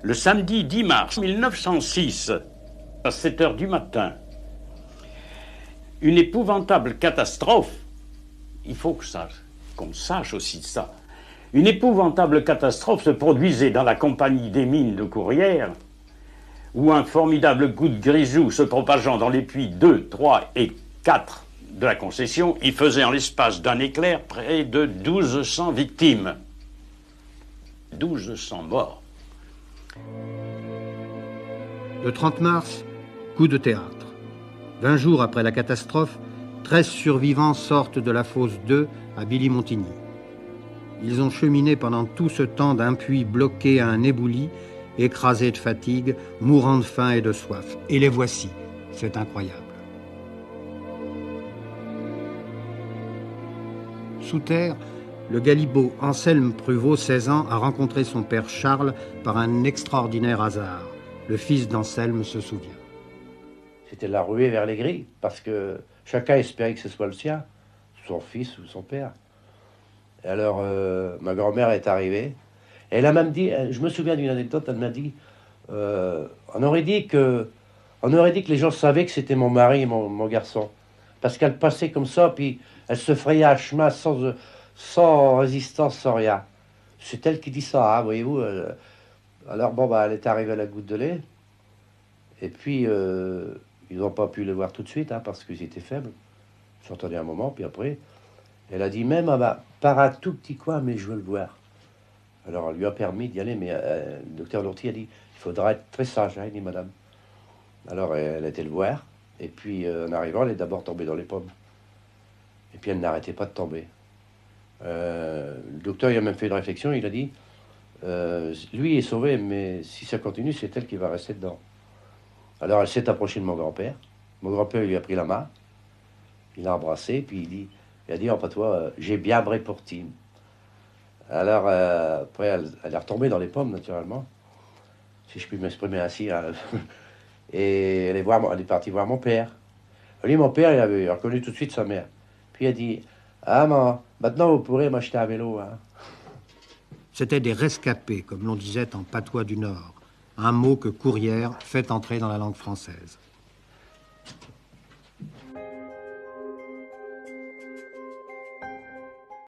Le samedi 10 mars 1906, à 7 heures du matin, une épouvantable catastrophe, il faut qu'on sache aussi ça, une épouvantable catastrophe se produisait dans la compagnie des mines de Courrières, où un formidable coup de grisou se propageant dans les puits 2, 3 et 4 de la concession, il faisait en l'espace d'un éclair près de 1200 victimes. 1200 morts. Le 30 mars, coup de théâtre. 20 jours après la catastrophe, 13 survivants sortent de la fosse 2 à Billy-Montigny. Ils ont cheminé pendant tout ce temps d'un puits bloqué à un éboulis, écrasés de fatigue, mourant de faim et de soif. Et les voici. C'est incroyable. Sous terre, le galibot Anselme Pruvot, 16 ans, a rencontré son père Charles par un extraordinaire hasard. Le fils d'Anselme se souvient. C'était la ruée vers les grilles, parce que chacun espérait que ce soit le sien, son fils ou son père. Et alors, ma grand-mère est arrivée. Et elle a même dit, je me souviens d'une anecdote, elle m'a dit, on aurait dit que les gens savaient que c'était mon mari, mon garçon. Parce qu'elle passait comme ça, puis elle se frayait un chemin sans résistance, sans rien. C'est elle qui dit ça, hein, voyez-vous. Alors, bon, bah, elle est arrivée à la goutte de lait. Et puis, ils n'ont pas pu le voir tout de suite, hein, parce qu'ils étaient faibles. Ils s'entendaient un moment, puis après, elle a dit même, ah bah, par un tout petit coin, mais je veux le voir. Alors, elle lui a permis d'y aller, mais le docteur Lourti a dit, il faudra être très sage, hein, il dit madame. Alors, elle a été le voir, et puis, en arrivant, elle est d'abord tombée dans les pommes. Et puis, elle n'arrêtait pas de tomber. Le docteur, il a même fait une réflexion, il a dit, lui est sauvé, mais si ça continue, c'est elle qui va rester dedans. Alors, elle s'est approchée de mon grand-père. Mon grand-père lui a pris la main, il l'a embrassé, puis il a dit, oh, pas toi, j'ai bien bré pour Tim. Alors, après, elle est retombée dans les pommes, naturellement, si je puis m'exprimer ainsi. Hein. Et elle est partie voir mon père. Lui, mon père, il avait reconnu tout de suite sa mère. Puis il a dit, ah, maman, maintenant vous pourrez m'acheter un vélo. Hein. C'étaient des rescapés, comme l'on disait en patois du Nord, un mot que Courrières fait entrer dans la langue française.